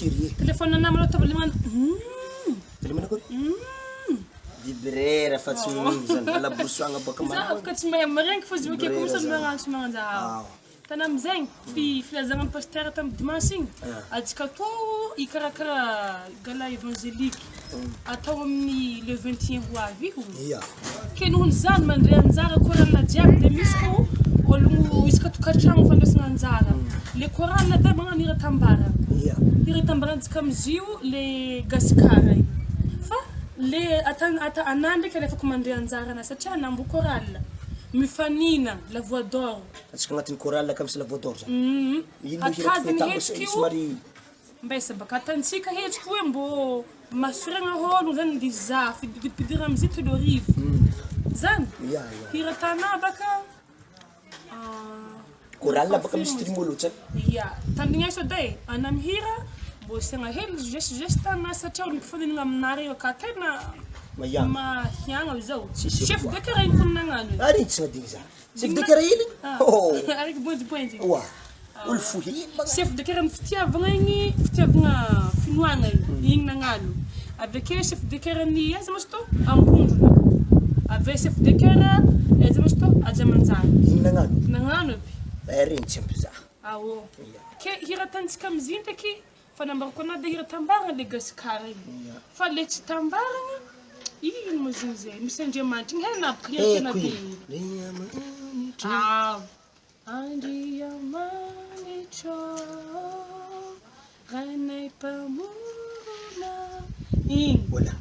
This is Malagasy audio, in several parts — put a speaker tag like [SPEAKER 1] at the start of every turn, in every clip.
[SPEAKER 1] chérie.
[SPEAKER 2] Telefona namalo tabalimana.
[SPEAKER 1] Telefona ko. Dibrera fa tsy zany ala bosoagna baka
[SPEAKER 2] Za afaka tsy mahay marengy fa zio ke kosa magnano tsy magnanja. Tana amizegny filazagna ny pasteur tamin'ny dimanche igny. Atsika tô ikarakara gala évangélique atao amin'ny le 21 ho avy io. Ke nohon'ny zany mandray anjara korana jiaby de misy ko ologno isaka tokantragno fandraisana anjara. Le korana de magnano hira tambara. Hira tambarantsika amizio le gasikara io. Fa le ata anà ndraiky rehefa mandray anjara na satria nambo korala. Mifanina la voix d'or.
[SPEAKER 1] Atsika agnatin'ny chorale ka misy la voix d'or zany. Ino
[SPEAKER 2] Atazany hetsiky io. Mbesa baka atantsika hetsiky hoe mbo masuragna holo zany ndi za fidira amizay tolorivo. Zany. Hira tanà baka
[SPEAKER 1] chorale baka misy trimolo zany.
[SPEAKER 2] Tandigna iso day ana mihira mbo siagna hely geste tanà satria olo mifanina aminare io ka tena mahiagna zao. Chef de carré ko nagnano.
[SPEAKER 1] Ari tsy nadigny za. Chef de carré hely?
[SPEAKER 2] Ariko bondy.
[SPEAKER 1] Wa. Olo fuhily.
[SPEAKER 2] Chef de carré fitiavagna igny, fitiavagna finoagna igny nagnano. Aveke chef de carré ni aiza mas to ambondrona. Ave chef de carré aiza mas to ajamanjara.
[SPEAKER 1] Igny nagnano.
[SPEAKER 2] Nagnano.
[SPEAKER 1] Regny tsy ampy za.
[SPEAKER 2] Ke hira tantsika amiziny ndraiky fanambarako anà de hira tambarana le gasikara igny. Fa le tsy tambarana ino mo zany zay misy Andriamanitra igny henapaka hira tena be. Andriamanitra ranay mpamorona. Igny.
[SPEAKER 1] Voilà.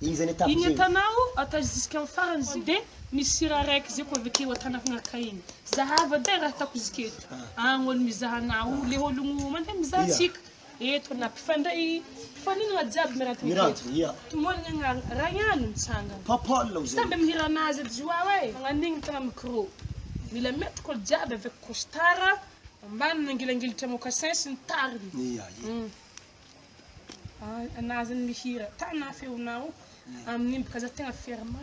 [SPEAKER 1] Igny zany etapy.
[SPEAKER 2] Igny atanao ata jusqu'à farany izy de misy sira raiky zay ko aveke atanakagna igny. Zahava de raha atako ziketo. Agny olo mizaha anao le ologno mandeha mizaha antsika. Eto nampifandray faninana jiaby miranty. Tumolagna raha ihany mitsanga.
[SPEAKER 1] Papalo
[SPEAKER 2] zay. Samby mihira anazy joa hoe magnanigny tana micro. Mila metiko jiaby avec costara ambany nangilangilitra mocassin sy ny tariny. Anazy mihira tana feonao amin'igny baka za tegna ferma.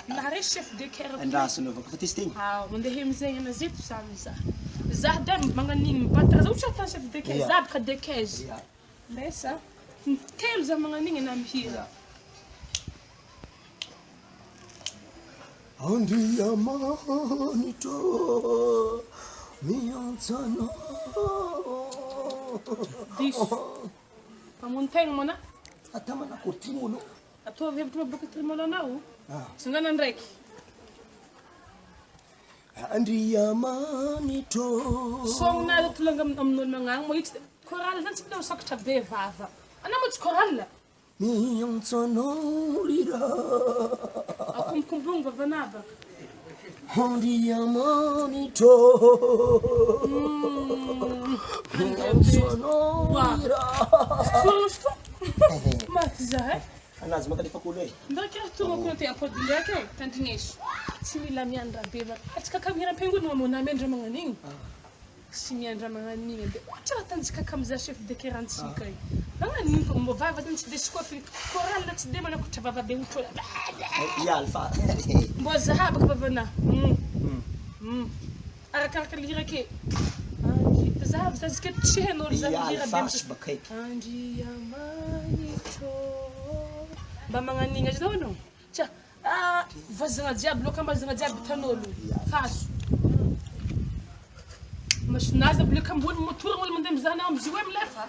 [SPEAKER 2] Nare chef de carré.
[SPEAKER 1] Andrasana fa testing.
[SPEAKER 2] Mandeha amizay anazeto samy za. Za de magnanigny mibatra za ohatra ata chef de carré za baka de caisse. Mbesa telo za magnanigny na mihira.
[SPEAKER 1] Andriamanitra miantsana.
[SPEAKER 2] Diso. Pamono tegna mona?
[SPEAKER 1] Ata manako trimolo.
[SPEAKER 2] Atao hevitra maboaka trimolo anao? Sangana ndraiky.
[SPEAKER 1] Andriamanitra.
[SPEAKER 2] Somna tulanga amin'olo magnagno mo itsy chorale zany tsy tena sokatra be vava. Anao mo tsy chorale?
[SPEAKER 1] Miantsana rira.
[SPEAKER 2] Akumkumbunga vavanaba.
[SPEAKER 1] Andriamanitra. Miantsana rira.
[SPEAKER 2] Sto. Matza
[SPEAKER 1] Anazy makalefa kolo e.
[SPEAKER 2] Ndraiky tonga ko te apody ndraiky tandrineso. Tsy mila miandra be va. Atsika kamira penguin mamona amendra magnanigny. Tsy miandra magnanigny de ohatra tantsika kamza chef de kerantsika io. Magnanigny fa mbo vava tsy de skofi chorale tsy de manakotra vava be utro.
[SPEAKER 1] Alfa.
[SPEAKER 2] Mbo zahaba vavana. Arakaraka lira ke. Zahaba sa zike tsheno zahaba lira be. Andriamanitra. Mba magnanigny azy daholo no? Tia, vazagna jiaby loka ambazagna jiaby tanolo. Faso. Masinazy aby loka ambony motoragna olo mandeha mizaha anao amizio hoe milefa.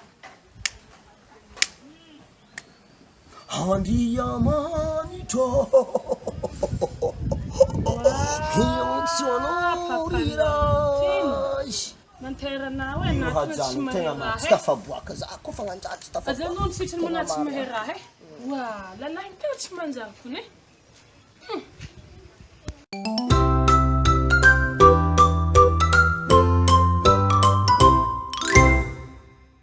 [SPEAKER 1] Andriamanitra. Miantsana rira.
[SPEAKER 2] Manteranao hoe naty tsy maheraha.
[SPEAKER 1] Tafaboaka za koa fagnanjaty tafaboaka.
[SPEAKER 2] Aza no sitrany manaty tsy maheraha. Wa, lalahy tena tsy manjary kone.